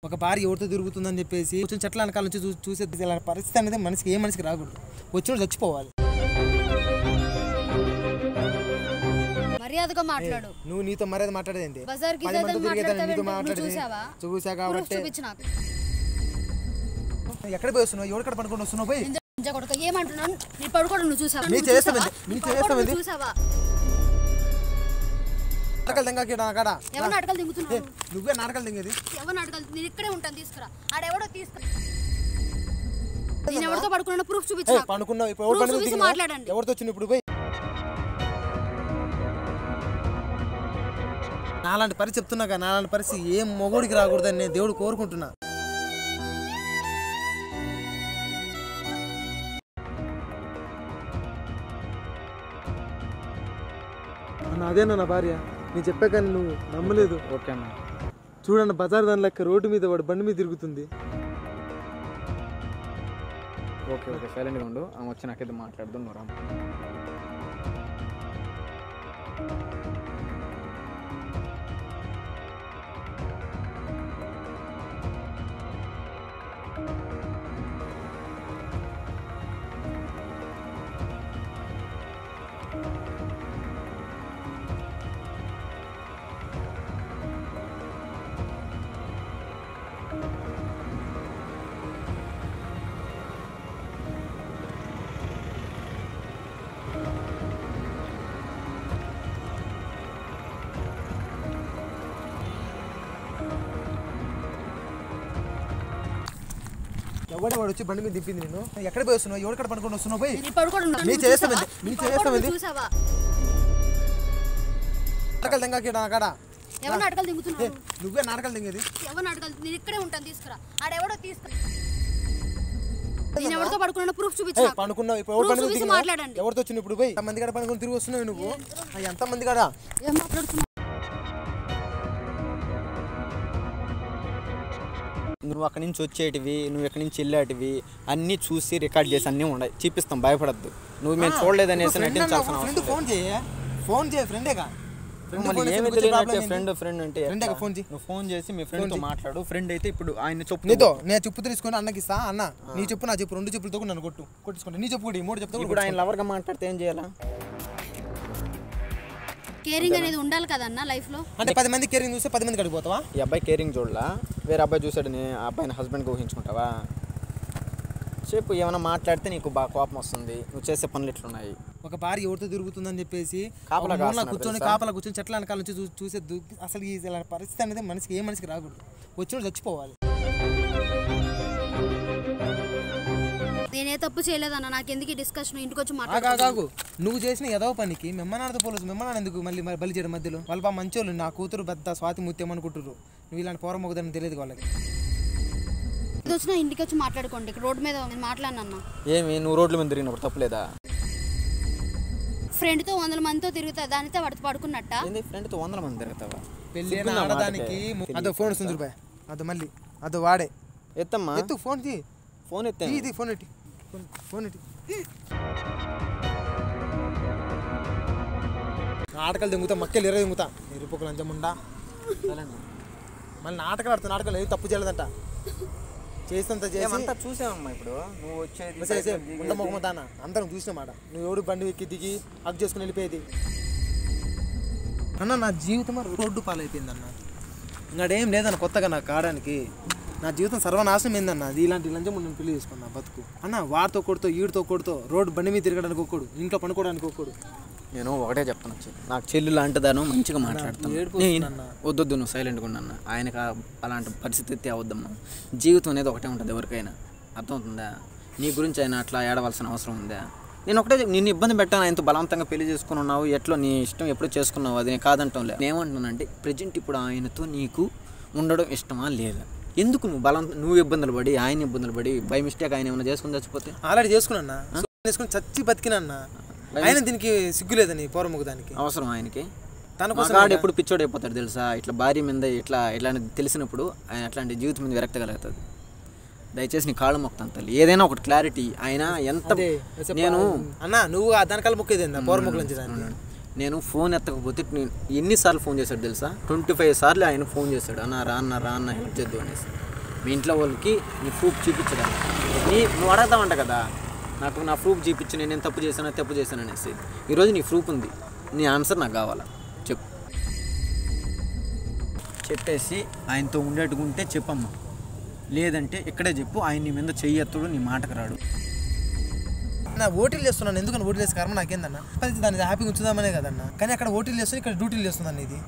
ఒక భార్య ఎవరితో తిరుగుతుందని చెప్పేసి కొంచెం చెట్ల వెనకాల నుంచి చూసే పరిస్థితి అనేది మనిషికి ఏ మనిషికి రాకూడదు. వచ్చినోడు చచ్చిపోవాలి. మర్యాదగా మాట్లాడు. నువ్వు నీతో మర్యాద మాట్లాడేది చూసా కాబట్టి ఎక్కడ పోయి వస్తున్నావు? ఎవరికడ పడుకొని వస్తున్నావు? పోయి ఏమంటున్నాను నీ పడుకోవడం నువ్వు చూసావా? నువ్వే నాటకాలు దిగేది. ఎవరు నాటకాలు? నేను ఇక్కడే ఉంటాను, తీసుకురా. ఆడెవడో తీసుకురా. నేను ఎవరితో పడుకున్నా ప్రూఫ్ చూపించు. పడుకున్నావు మాట్లాడండి. ఎవరితో వచ్చిన ఇప్పుడు పోయి నాలాంటి పరిస్థితి చెప్తున్నాగా, నాలాంటి పరిస్థితి ఏం మొగుడికి రాకూడదని నేను దేవుడు కోరుకుంటున్నా. అదేనా నా భార్య? నేను చెప్పా కానీ నువ్వు నమ్మలేదు. ఓకే అన్న. చూడన్న బజార్ దాని లెక్క రోడ్డు మీద వాడు బండి మీద తిరుగుతుంది. ఓకే ఓకే సైలెంట్గా ఉండు. ఆమె వచ్చి నాకైతే మాట్లాడదు. నువ్వు రా. ఎవడవాడు వచ్చి బండి మీద దింపింది? నేను ఎక్కడ పోయి వస్తున్నావు? ఎవరికడ పడుకొని వస్తున్నావు? పోయి నువ్వే నాటకాలు దిగేది. ఎవరు నాటకాలు? నేను ఇక్కడే ఉంటాను, తీసుకురా. ఆడెవడో తీసుకురా. నేను ఎవరితో పడుకున్నా ప్రూఫ్ చూపించు. పడుకున్నావు మాట్లాడండి. ఎవరితో వచ్చిన ఇప్పుడు? పోయి మంది కాడ పడుకొని తిరిగి వస్తున్నావు నువ్వు. ఎంత మంది కాడ ఏం మాట్లాడుతున్నావు? నువ్వు అక్కడి నుంచి వచ్చేటివి, నువ్వు ఎక్కడి నుంచి వెళ్ళేటివి అన్నీ చూసి రికార్డ్ చేసి అన్నీ ఉన్నాయి. చూపిస్తాం, భయపడద్దు. నువ్వు మేము చూడలేదనేసి నటించాల్సిన అవసరం. ఫోన్ చేయ ఫ్రెండేగా. ఫ్రెండ్ అంటే నువ్వు ఫోన్ చేసి మీ ఫ్రెండ్ తో మాట్లాడు. ఫ్రెండ్ అయితే ఇప్పుడు ఆయన చెప్పు. నీతో నేను చెప్పు తీసుకొని అన్నకి ఇస్తా. అన్న నీ చెప్పు నా చెప్పు, రెండు చెప్పులతో నన్ను కొట్టించుకుంటా. నీ చెప్పు కూడా మూడు చెప్తా. ఇప్పుడు ఆయన లవర్ గా మాట్లాడితే ఏం చేయాలా? కేరింగ్ అనేది ఉండాలి కదన్న లైఫ్ లో. అంటే 10 మంది కేరింగ్ చూస్తే 10 మంది కడిపోతావా? ఈ అబ్బాయి కేరింగ్ చూడలా, వేరే అబ్బాయి చూసాడు, ఆ అబ్బాయిని హస్బెండ్గా ఊహించుకుంటావా? చెప్పు, ఏమైనా మాట్లాడితే నీకు బాగా కోపం వస్తుంది. నువ్వు చేసే పనులు ఎట్లున్నాయి? ఒక భార్య ఎవరితో తిరుగుతుందని చెప్పేసి కూర్చొని చెట్ల వెనకాల నుంచి చూసే అసలు ఈ పరిస్థితి అనేది మనిషికి ఏ మనిషికి రాకూడదు. వచ్చినోడు చచ్చిపోవాలి. నేనే తప్పు చేయలేదన్న, నాకు ఎందుకు డిస్కషన్? ఇంటికి వచ్చి మాట్లాడు. నువ్వు చేసిన ఏదో పనికి మిమ్మల్ని పోలీసు మిమ్మల్ని ఎందుకు మళ్ళీ బలి చేయడం మధ్యలో? వాళ్ళ మంచోళ్ళు. నా కూతురు పెద్ద స్వాతి ముత్యం అనుకుంటారు. నువ్వు ఇలాంటి పోరం ఒకదాన్ని తెలియదు వాళ్ళకి. వచ్చినా ఇంటికి వచ్చి మాట్లాడుకోండి. ఇక్కడ రోడ్డు మీద మాట్లాడినా ఏమి నువ్వు రోడ్ల మీద తిరిగినప్పుడు తప్పలేదా? ఫ్రెండ్ తో 100 మందితో తిరుగుతా, దానితో వాడితో పడుకున్నట్ట. ఫ్రెండ్ తో 100 మంది తిరుగుతావా? పెళ్లి ఆడదానికి అదో ఫోన్ వస్తుంది రూపాయి. అదో మళ్ళీ అదో వాడే. ఎత్తమ్మా, ఎత్తు ఫోన్. ఫోన్ ఎత్తే ఇది ఫోన్ ఎట్టి. నాటకాలు దింగుతా, మక్కలు ఎర్ర దింగుతా. నిరుపకులు అంజముండా మళ్ళీ నాటకాలు ఆడుతా. నాటకాలు ఏది తప్పు చేయలేదంట. చేసినంత చేసి చూసామమ్మా. ఇప్పుడు నువ్వు వచ్చేది మొహమ్మదానా అందరం చూసిన మాట. నువ్వు ఎవడు బండి ఎక్కి దిగి హక్ చేసుకుని వెళ్ళిపోయేది. అన్న నా జీవితం రోడ్డు పాలైపోయింది అన్న. ఇంకాడేం లేదన్న కొత్తగా నాకు కావడానికి. నా జీవితం సర్వనాశనం ఏందన్న. ఇలాంటి లంచం నేను పెళ్లి చేసుకున్నా బతుకు అన్న. వాడితో కొడుతో ఈడితో కొడుతో రోడ్డు బండి మీద తిరగడానికి ఒక్కడు, ఇంట్లో పనుకోవడానికి ఒక్కడు. నేను ఒకటే చెప్తాను, నాకు చెల్లి లాంటిదాను, మంచిగా మాట్లాడతాను. వద్దొద్దు, నువ్వు సైలెంట్గా ఉన్నాను. ఆయనకు అలాంటి పరిస్థితి అవద్దమ్మా. జీవితం అనేది ఒకటే ఉంటుంది ఎవరికైనా, అర్థమవుతుందా? నీ గురించి ఆయన అట్లా ఏడవలసిన అవసరం ఉందా? నేను ఒకటే నిన్ను ఇబ్బంది పెట్టాను. ఆయనతో బలవంతంగా పెళ్లి చేసుకుని ఉన్నావు, ఎట్లో నీ ఇష్టం ఎప్పుడు చేసుకున్నావు, అది నేను కాదంటాంలే. నేను ఏమంటున్నానంటే ప్రజెంట్ ఇప్పుడు ఆయనతో నీకు ఉండడం ఇష్టమా లేదా? ఎందుకు నువ్వు ఇబ్బందులు పడి ఆయన ఇబ్బందులు పడి బై మిస్టేక్ ఆయన ఏమైనా చేసుకుని చచ్చిపోతే? ఆల్రెడీ చేసుకున్నా, చచ్చి బతికినా. ఆయన దీనికి సిగ్గులేదని పోరముకు దానికి అవసరం ఆయనకి. తన కోసం ఎప్పుడు పిచ్చోడు అయిపోతాడు తెలుసా? ఇట్లా భార్య మీద ఇట్లాంటి తెలిసినప్పుడు ఆయన అట్లాంటి జీవితం మీద విరక్తి కలుగుతుంది. దయచేసి నీ కాళ్ళు మొక్కుతాను తల్లి, ఏదైనా ఒకటి క్లారిటీ. ఆయన ఎంత నేను అన్నా నువ్వు దానికల్ మొక్కేది పోరముకు నుంచి నేను ఫోన్ ఎత్తకపోతే ఎన్నిసార్లు ఫోన్ చేశాడు తెలుసా? 25 సార్లు ఆయన ఫోన్ చేశాడు, అన్న రా అన్న హెల్ప్ చేద్దాం అనేసి. మీ ఇంట్లో వాళ్ళకి నీ ప్రూఫ్ చూపించడం నువ్వు అడగతావంట కదా, నాకు నా ప్రూఫ్ చూపించి నేను తప్పు చేశాను అనేసి. ఈరోజు నీ ప్రూఫ్ ఉంది, నీ ఆన్సర్ నాకు కావాలా చెప్పు. చెప్పేసి ఆయనతో ఉండేట్టుకుంటే చెప్పమ్మా, లేదంటే ఇక్కడే చెప్పు. ఆయన నీ మీద చెయ్యి ఎత్తుడు, నీ మాటకు రాడు. నా ఓటీలు చేస్తున్నాను, ఎందుకని ఓటీలు చేసే కర్మ నాకేందన్నా? దాన్ని హ్యాపీగా ఉంచుదామనే కదన్నా. కానీ అక్కడ ఓటీలు చేస్తుంది, ఇక్కడ డ్యూటీలు చేస్తుందని ఇది.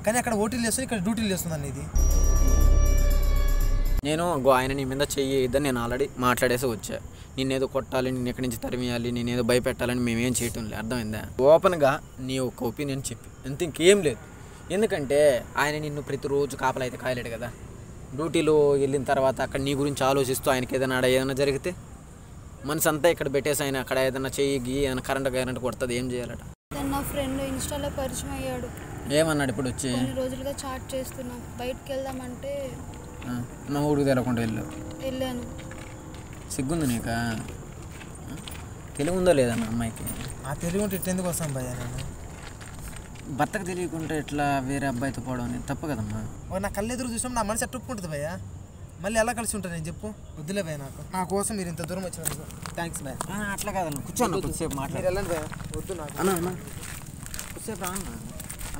నేను ఆయన నీ మీద చెయ్యొద్దని నేను ఆల్రెడీ మాట్లాడేసి వచ్చా. నేనేదో కొట్టాలి, నేను ఎక్కడి నుంచి తరిమేయాలి, నేనేదో భయపెట్టాలని మేమేం చేయటం లేదు. అర్థమైందా? ఓపెన్గా నీ ఒక ఒపీనియన్ చెప్పి అంత ఇంకేం లేదు. ఎందుకంటే ఆయన నిన్ను ప్రతిరోజు కాపలా అయితే కాయలేడు కదా. డ్యూటీలో వెళ్ళిన తర్వాత అక్కడ నీ గురించి ఆలోచిస్తూ ఆయనకి ఏదైనా జరిగితే మనసు అంతా ఇక్కడ పెట్టేసి ఆయన అక్కడ ఏదైనా చెయ్యి ఏదైనా కరెంట్ కొడుతుంది, ఏం చేయాలట? నా ఫ్రెండ్ ఇన్స్టాలో పరిచయం అయ్యాడు. ఏమన్నాడు ఇప్పుడు వచ్చి? కొన్ని రోజులుగా చాట్ చేస్తున్నాం, బయటకు వెళ్దామంటే మా ఊరికి తెలకుండా వెళ్ళాను. సిగ్గుంది నీకా? తెలివి ఉందో లేదన్న అమ్మాయికి? ఆ తెలివి ఉంటే ఇట్లా ఎందుకు వస్తాను భయ్యా? నేను భర్తకు తెలియకుంటే ఇట్లా వేరే అబ్బాయితో పోవడం అనేది తప్పు కదమ్మా. నా కళ్ళు ఎదురు చూసినప్పుడు నా మనసు అట్టుకుంటుంది భయ్యా. మళ్ళీ ఎలా కలిసి ఉంటాను నేను చెప్పు? వద్దులే భయ్య, నా కోసం మీరు ఇంత దూరం వచ్చినందుకు థ్యాంక్స్ భయ్య. అట్లా కాదన్న, కూర్చోన్న కొద్దిసేపు మాట్లాడు. వెళ్ళండి భయ్య, వద్దు నాకు. అన్న కొద్దిసేపు రా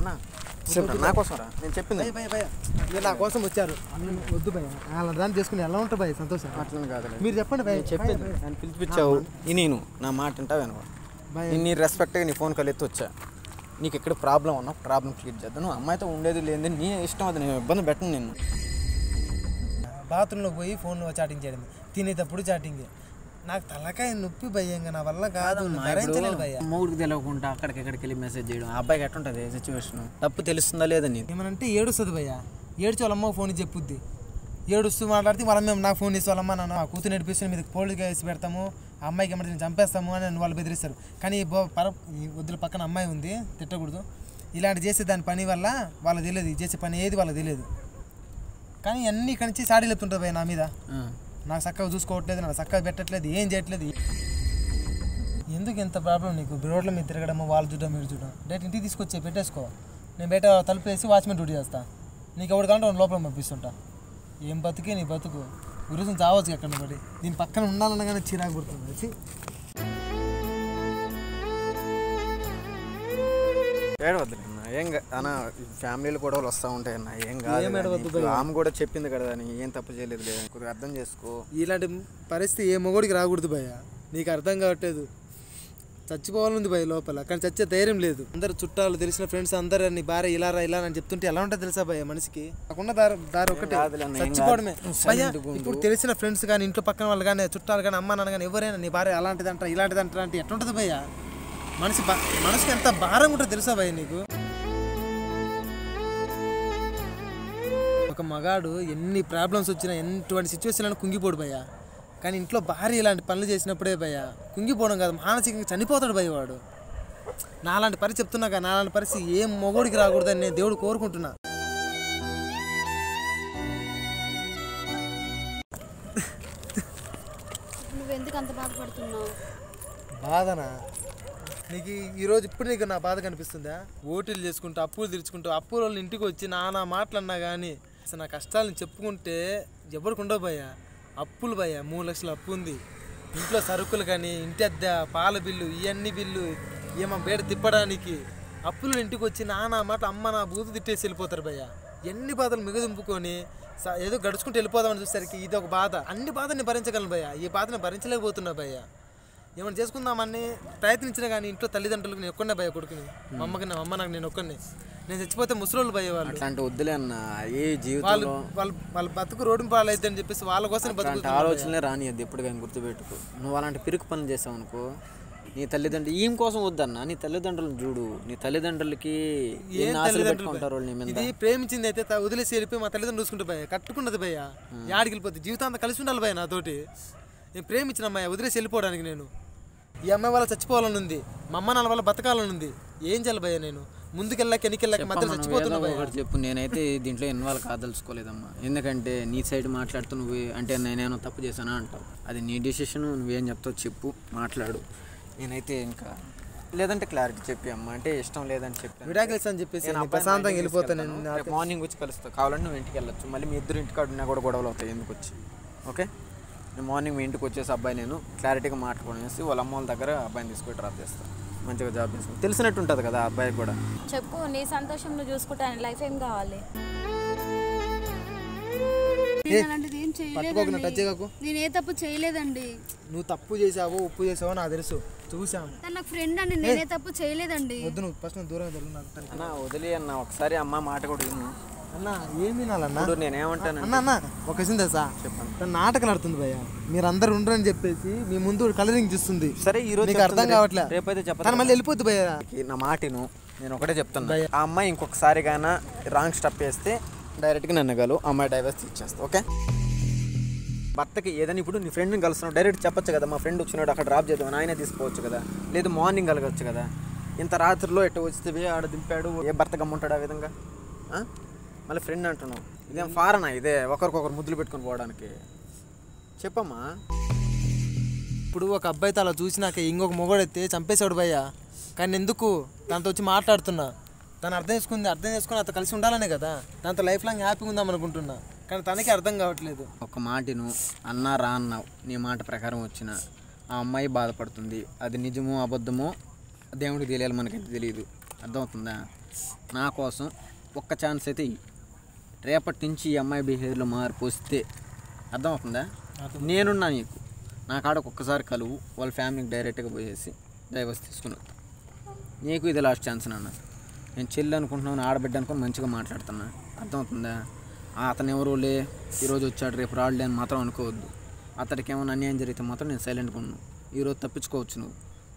అన్న నా కోసం రా, నేను చెప్పింది. భయ్య మీరు నా కోసం వచ్చారు, వద్దు భయ్య. అలా దాన్ని చేసుకుని ఎలా ఉంటా భయ్య? సంతోషం. అట్లా కాదు, మీరు చెప్పండి భయ్య. చెప్పింది నేను పిలిపించావు, నేను నా మాట వింటావు వెనక. నేను నీ రెస్పెక్ట్గా నీ ఫోన్ కలిసి వచ్చా. నీకు ఎక్కడ ప్రాబ్లం ఉన్నా ప్రాబ్లం క్లియర్ చేద్దాం. నువ్వు అమ్మాయితో ఉండేది లేని నీ ఇష్టం, అది నేను ఇబ్బంది పెట్టను. నేను బాత్రూంలో పోయి ఫోన్లో చాటింగ్ చేయడం, తినేటప్పుడు చాటింగ్. నాకు తలకాయ నొప్పి భయ్యంగా, నా వల్ల కాదు. మూడుకి తెలియకుండా అక్కడికి వెళ్ళి మెసేజ్ చేయడం, ఆ అబ్బాయికి ఎట్లుంటుంది సిచ్యువేషన్? తప్పు తెలుస్తుందా లేదా? నీకు ఏమనంటే ఏడుస్తుంది భయ్య. ఏడ్చి వాళ్ళమ్మ ఫోన్ చెప్పుద్ది, ఏడుస్తూ మాట్లాడితే వాళ్ళ మేము నాకు ఫోన్ చేసి వాళ్ళమ్మ నాన్న కూతురు నడిపిస్తే మీద పోలీసుగా వేసి పెడతాము, ఆ అమ్మాయికి ఏమంటే నేను చంపేస్తాము అని వాళ్ళు బెదిరిస్తారు. కానీ ఈ వద్దుల పక్కన అమ్మాయి ఉంది, తిట్టకూడదు. ఇలాంటి చేసే దాని పని వల్ల వాళ్ళకి తెలియదు, చేసే పని ఏది వాళ్ళకి తెలియదు. కానీ అన్నీ కనిచి సాడీ లేపుతుంటుంది భయ్య నా మీద. నాకు చక్కగా చూసుకోవట్లేదు, నాకు చక్కగా పెట్టట్లేదు, ఏం చేయట్లేదు. ఎందుకు ఎంత ప్రాబ్లం నీకు? రోడ్ల మీద తిరగడము, వాళ్ళు చూడడం, మీరు చూడడం. డైరెక్ట్ ఇంటికి తీసుకొచ్చి పెట్టేసుకో. నేను బయట తలుపు వేసి వాచ్మెన్ డ్యూటీ చేస్తా. నీకు ఎవరు కావాలంటే లోపల పంపిస్తుంటా. ఏం బతుకే నీ బతుకు, గురుసం చావచ్చు ఎక్కడ పడి. దీని పక్కన ఉండాలనగానే చిరాకు పుడుతుంది. ఏడవద్దు ఏం అన్న, ఫ్యామిలీలు గొడవలు వస్తూ ఉంటాయి అన్న, ఏం కాదు. ఆమె కూడా చెప్పింది కదా, ఏం తప్పు చేయలేదు, కొద్దిగా అర్థం చేసుకో. ఇలాంటి పరిస్థితి ఏ మొగోడికి రాకూడదు భయ్య. నీకు అర్థం కావట్లేదు. చచ్చిపోవాలని భయ్య లోపల, కానీ చచ్చే ధైర్యం లేదు. అందరు చుట్టాలు, తెలిసిన ఫ్రెండ్స్ అందరూ నీ భార్య ఇలా అని చెప్తుంటే ఎలా ఉంటుంది తెలుసా భయ్య? మనిషికి నాకున్న దారి ఒకటి చచ్చిపోవడమే భయ్య. ఇప్పుడు తెలిసిన ఫ్రెండ్స్ కానీ, ఇంట్లో పక్కన వాళ్ళు కానీ, చుట్టాలు కానీ, అమ్మ నాన్న కానీ ఎవరైనా నీ భార్య అలాంటిదంటారా ఇలాంటిదంటారా అంటే ఎట్లుంటుంది భయ్య? మనసుకి ఎంత భారం ఉంటుందో తెలుసా భయ్య నీకు? ఒక మగాడు ఎన్ని ప్రాబ్లమ్స్ వచ్చినా, ఎటువంటి సిచ్యువేషన్లను కుంగిపోడు భయ్య. కానీ ఇంట్లో భార్య ఇలాంటి పనులు చేసినప్పుడే భయ్య కుంగిపోవడం కాదు, మానసికంగా చనిపోతాడు భయ్య వాడు. నాలాంటి పరిస్థితి చెప్తున్నా కదా, నాలాంటి పరిస్థితి ఏం మొగోడికి రాకూడదని నేను దేవుడు కోరుకుంటున్నా. నువ్వెందుకు అంత బాధపడుతున్నావు? బాధనా? నీకు ఈరోజు ఇప్పుడు నీకు నా బాధ కనిపిస్తుందా? ఓటీలు చేసుకుంటూ అప్పులు తీర్చుకుంటూ అప్పుల వాళ్ళు ఇంటికి వచ్చి నానా మాటలన్నా కానీ అసలు నా కష్టాలను చెప్పుకుంటే ఎవరికి ఉండవు భయ్య. అప్పులు భయ్య, 3 లక్షల అప్పు ఉంది. ఇంట్లో సరుకులు కానీ, ఇంటి అద్దె, పాల బిల్లు, ఇవన్నీ బిల్లు, ఏమో బయట తిప్పడానికి అప్పులు ఇంటికి వచ్చి నానా మాట అమ్మ నా బూతు తిట్టేసి వెళ్ళిపోతారు భయ్య. ఎన్ని బాధలు మిగదింపుకొని ఏదో గడుచుకుంటూ వెళ్ళిపోదామని చూసేసరికి ఇది ఒక బాధ. అన్ని బాధని భరించగలను భయ్య, ఈ బాధని భరించలేకపోతున్నా భయ్య. ఏమైనా చేసుకుందామని ప్రయత్నించినా కానీ ఇంట్లో తల్లిదండ్రులకు నేను ఒక్కనే భయ్య, కొడుకుని. మా అమ్మకి నా అమ్మ నాకు నేను ఒక్కనే. నేను చచ్చిపోతే ముసలోళ్ళు భయ్య వాళ్ళు. అట్లాంటి వద్దులే అన్న, ఏ జీవితంలో వాళ్ళ బతుకు రోడ్డు పాలైతే అని చెప్పేసి వాళ్ళ కోసం ఆలోచనలే రానియద్దు ఎప్పుడు కానీ, గుర్తుపెట్టుకో. నువ్వు అలాంటి పిరుకు పనులు చేసావు అనుకో, నీ తల్లిదండ్రులు ఏం కోసం వద్దన్న, నీ తల్లిదండ్రులను చూడు. నీ తల్లిదండ్రులకి ఇది ప్రేమించింది అయితే వదిలేసి వెళ్ళిపోయి మా తల్లిదండ్రులు చూసుకుంటే భయ్య, కట్టుకున్నది భయ్య, యాడికి వెళ్ళిపోతుంది, జీవితాంతం కలిసి ఉండాలి భయ్య నాతోటి. నేను ప్రేమించిన అమ్మాయి వదిలేసి వెళ్ళిపోవడానికి నేను ఈ అమ్మాయి వల్ల చచ్చిపోవాలని ఉంది, మా అమ్మ నాన్న వల్ల బతకాలని ఉంది. ఏం చేయాలి భయ్య? నేను ముందుకెళ్ళాక ఎన్నికెళ్ళాక మధ్యలో చచ్చిపోతున్నా. ఒకటి చెప్పు, నేనైతే దీంట్లో ఇన్వాల్వ్ కాదలుచుకోలేదమ్మా. ఎందుకంటే నీ సైడ్ మాట్లాడుతూ నువ్వు అంటే నేనేమో తప్పు చేశానా అంటావు, అది నీ డిసిషన్. నువ్వేం చెప్తావు చెప్పు, మాట్లాడు. నేనైతే ఇంకా లేదంటే క్లారిటీ చెప్పి అమ్మ, అంటే ఇష్టం లేదని చెప్పి విడాకులు అని చెప్పేసి ప్రశాంతంగా వెళ్ళిపోతాను. మార్నింగ్ వచ్చి కలుస్తావు, కావాలంటే నువ్వు ఇంటికి వెళ్ళొచ్చు. మళ్ళీ మీ ఇద్దరు ఇంటికాడ ఉన్నా కూడా గొడవలు అవుతాయి. ఎందుకు వచ్చి ఓకే. నేను మార్నింగ్ మీ ఇంటికి వచ్చేసి అబ్బాయి నేను క్లారిటీగా మాట్లాడుకునేసి వాళ్ళ అమ్మ వాళ్ళ దగ్గర అబ్బాయిని తీసుకొని డ్రాప్ చేస్తాను. మంచిగా జాబ్ చేసుకుని తెలిసినట్టు ఉంటుంది కదా అబ్బాయికి కూడా. చెప్పు, నీ సంతోషం నువ్వు చూసుకుంటాను, లైఫ్ ఏం కావాలి? నేను ఏ తప్పు చేయలేదండి. నువ్వు తప్పు చేసావో ఉప్పు చేసావో నాకు తెలుసు, చూసాము. నాకు ఫ్రెండ్ అండి, నేనే తప్పు చేయలేదండి. వద్దు, నువ్వు ఫస్ట్ దూరంగా జరుగు. అన్న వదిలే అన్న, ఒకసారి అమ్మ మాట కూడా విను అన్న. ఏం వినాలన్నా? నేనేమంటాను అన్న అన్న ఒక విషయం తెలుసా, చెప్పండి. నాటకాలు ఆడుతుంది భయ్య, మీరు అందరు ఉండరు అని చెప్పేసి మీ ముందు కలరింగ్ చూస్తుంది. సరే ఈ రోజు నీకు అర్థం కావట్లే, రేపైతే చెప్పాను మళ్ళీ వెళ్ళిపోద్ది భయ్య. నా మాటను నేను ఒకటే చెప్తాను, ఆ అమ్మాయి ఇంకొకసారి గానా రాంగ్ స్టెప్ వేస్తే డైరెక్ట్గా నన్ను గలు అమ్మాయి డైవర్స్ ఇచ్చేస్తా. ఓకే. భర్తకి ఏదైనా ఇప్పుడు నీ ఫ్రెండ్ని కలుస్తున్నావు డైరెక్ట్ చెప్పొచ్చు కదా, మా ఫ్రెండ్ వచ్చినాడు అక్కడ డ్రాప్ చేద్దామని, ఆయనే తీసుకోవచ్చు కదా, లేదు మార్నింగ్ కలగచ్చు కదా. ఇంత రాత్రిలో ఎట్ట వస్తే ఆడ దింపాడు, ఏ భర్త గమ్ముంటాడు ఆ విధంగా? మళ్ళీ ఫ్రెండ్ అంటున్నావు, ఇదేం ఫారనా? ఇదే ఒకరికొకరు ముద్దులు పెట్టుకొని పోవడానికి? చెప్పమ్మా. ఇప్పుడు ఒక అబ్బాయితో అలా చూసినాక ఇంకొక మొగోడైతే చంపేశాడు భయ్య, కానీ ఎందుకు దాంతో వచ్చి మాట్లాడుతున్నా? తను అర్థం చేసుకుని అతను కలిసి ఉండాలనే కదా, దాంతో లైఫ్ లాంగ్ హ్యాపీగా ఉందాం అనుకుంటున్నా, కానీ తనకి అర్థం కావట్లేదు. ఒక మాటను అన్నా రా అన్నావు, నీ మాట ప్రకారం వచ్చిన ఆ అమ్మాయి బాధపడుతుంది, అది నిజమో అబద్ధమో దేవుడికి తెలియాలి, మనకైతే తెలియదు. అర్థమవుతుందా? నా కోసం ఒక్క ఛాన్స్ అయితే రేపటి నుంచి ఈ అమ్మాయి బిహేవియర్లో మార్పు వస్తే, అర్థమవుతుందా? నేనున్నా నీకు, నా కాడకు ఒక్కసారి కలువు, వాళ్ళ ఫ్యామిలీకి డైరెక్ట్గా పోయేసి డైవర్స్ తీసుకున్నాను. నీకు ఇది లాస్ట్ ఛాన్స్ నాన్న. నేను చెల్లి అనుకుంటున్నాను, ఆడబిడ్డ అనుకుని మంచిగా మాట్లాడుతున్నా. అర్థమవుతుందా? అతను ఎవరో లే ఈరోజు వచ్చాడు రేపు రాడులే అని మాత్రం అనుకోవద్దు. అతడికి ఏమైనా అన్యాయం జరిగితే మాత్రం నేను సైలెంట్గా ఉన్నాను. ఈరోజు తప్పించుకోవచ్చు నువ్వు,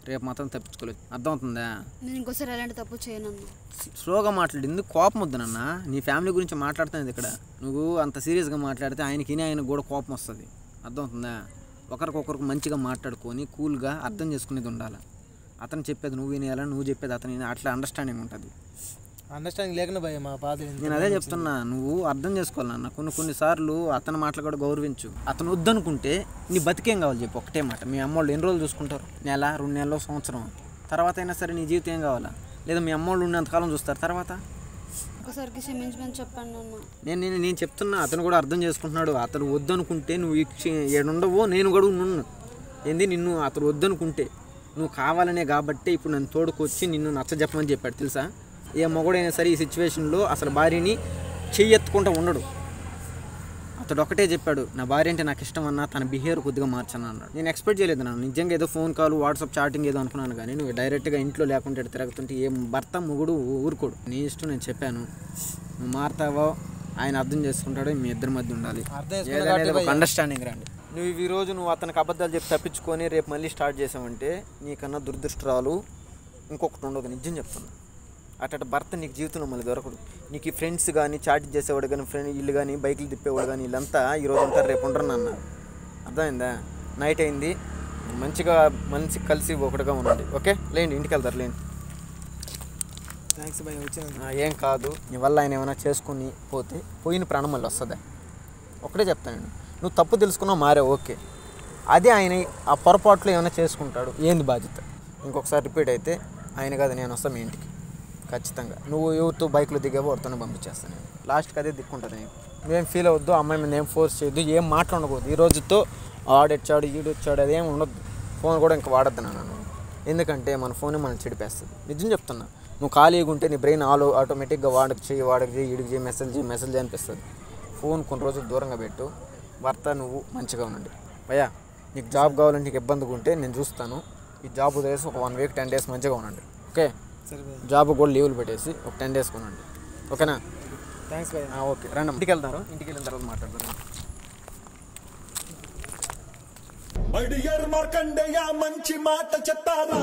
రేపు మాత్రం తప్పించుకోలేదు. అర్థమవుతుందా? నేను ఇంకోసారి ఎలాంటి తప్పు చేయను. స్లోగా మాట్లాడి, ఎందుకు కోపం వద్దనన్న? నీ ఫ్యామిలీ గురించి మాట్లాడుతుంది ఇక్కడ. నువ్వు అంత సీరియస్గా మాట్లాడితే ఆయనకి కూడా కోపం వస్తుంది. అర్థమవుతుందా? ఒకరికొకరికి మంచిగా మాట్లాడుకొని కూల్గా అర్థం చేసుకునేది ఉండాలి. అతను చెప్పేది నువ్వు వినేయాలని, నువ్వు చెప్పేది అతను వినే, అట్లా అండర్స్టాండింగ్ ఉంటుంది. అండర్స్టాండింగ్ లేకుండా భయ్య మా బాధ. నేను అదే చెప్తున్నా, నువ్వు అర్థం చేసుకోవాలన్న. కొన్నిసార్లు అతని మాటలు కూడా గౌరవించు. అతను వద్దనుకుంటే నీ బతికేం కావాలి చెప్పు, ఒకటే మాట. మీ అమ్మోళ్ళు ఎన్ని రోజులు చూసుకుంటారు? నెల, 2 నెలలు, సంవత్సరం? తర్వాత అయినా సరే నీ జీవితం ఏం కావాలా? లేదా మీ అమ్మోళ్ళు ఉన్నంతకాలం చూస్తారు, తర్వాత ఒకసారికి క్షమించమని చెప్పాను నేను చెప్తున్నా. అతను కూడా అర్థం చేసుకుంటున్నాడు. అతను వద్దనుకుంటే నువ్వు ఏడుండవో నేను కూడా నున్ను ఏంది నిన్ను అతను వద్దనుకుంటే నువ్వు కావాలనే కాబట్టి ఇప్పుడు నన్ను తోడుకొచ్చి నిన్ను నచ్చజెప్పమని చెప్పాడు తెలుసా? ఏ మొగుడైనా సరే ఈ సిచ్యువేషన్లో అసలు భార్యని చెయ్యెత్తుకుంటూ ఉండడు. అతడు ఒకటే చెప్పాడు, నా భార్య అంటే నాకు ఇష్టం అన్నా, తన బిహేవియర్ కొద్దిగా మార్చను అన్నాడు. నేను ఎక్స్పెక్ట్ చేయలేదు. నన్ను నిజంగా ఏదో ఫోన్ కాల్, వాట్సాప్ చాటింగ్ ఏదో అనుకున్నాను, కానీ నువ్వు డైరెక్ట్గా ఇంట్లో లేకుంటే తిరుగుతుంటే ఏ భర్త మొగుడు ఊరుకోడు. నీ ఇష్టం, నేను చెప్పాను. నువ్వు మారుతావో ఆయన అర్థం చేసుకుంటాడో, మీ ఇద్దరి మధ్య ఉండాలి ఒక అండర్స్టాండింగ్ రండి. నువ్వు ఈరోజు అతనికి అబద్ధాలు చెప్పి తప్పించుకొని రేపు మళ్ళీ స్టార్ట్ చేసావంటే నీకన్నా దురదృష్టరాలు ఇంకొకటి ఉండదు. నిజం చెప్తున్నా. అట్ట భర్త నీకు జీవితంలో మళ్ళీ దొరకడు. నీకు ఈ ఫ్రెండ్స్ కానీ, చాట్ చేసేవాడు కానీ, వీళ్ళు కానీ, బైకులు తిప్పేవాడు కానీ, వీళ్ళంతా ఈరోజు అంటారు రేపు ఉండరు అన్నారు. అర్థమైందా? నైట్ అయింది, మంచిగా మనిషి కలిసి ఒకటిగా ఉండండి. ఓకే, లేండి, ఇంటికి వెళ్తారు, లేండి. థ్యాంక్స్ భయ్య వచ్చిన. ఏం కాదు, నీ వల్ల ఆయన ఏమైనా చేసుకుని పోతే పోయిన ప్రాణం మళ్ళీ వస్తుంది. ఒకటే చెప్తాను, నువ్వు తప్పు తెలుసుకున్నావు, మారే, ఓకే. అదే ఆయన ఆ పొరపాట్లు ఏమైనా చేసుకుంటాడు, ఏంది బాధ్యత? ఇంకొకసారి రిపీట్ అయితే ఆయన కాదు నేను వస్తాను మీ ఇంటికి ఖచ్చితంగా. నువ్వు ఎవరితో బైక్లో దిగావో వాడితోనే పంపించేస్తాను. లాస్ట్కి అదే దిక్కుంటుంది. నువ్వేం ఫీల్ అవద్దు, అమ్మాయి మీద ఏం ఫోర్స్ చేయొద్దు, ఏం మాట్లాడకూడదు. ఈ రోజుతో ఆడొచ్చాడు ఈడొచ్చాడు అదేం ఉండొద్దు. ఫోన్ కూడా ఇంకా వాడద్దు నన్ను, ఎందుకంటే మన ఫోనే మనం చెడిపేస్తుంది. నిజం చెప్తున్నా. నువ్వు ఖాళీగా ఉంటే నీ బ్రెయిన్ ఆటోమేటిక్గా వాడికి చేయి ఈడికి చేయి మెసేజ్ అనిపిస్తుంది. ఫోన్ కొన్ని రోజులు దూరంగా పెట్టు. భర్త నువ్వు మంచిగా ఉండండి. భయ్యా నీకు జాబ్ కావాలంటే నీకు ఇబ్బందిగా ఉంటే నేను చూస్తాను. ఈ జాబ్ వదిలేసి ఒక 1 వీక్ 10 డేస్ మంచిగా ఉండండి. ఓకే, జాబ్ కూడా లీవులు పెట్టేసి ఒక 10 డేస్ కొనండి. ఓకేనా? థ్యాంక్స్ భయ్య. ఓకే రండి, ఇంటికి వెళ్తారు. ఇంటికి వెళ్ళిన తర్వాత మాట్లాడతారు. మడియర్ మార్కండేయ మంచి మాట చెప్తారా?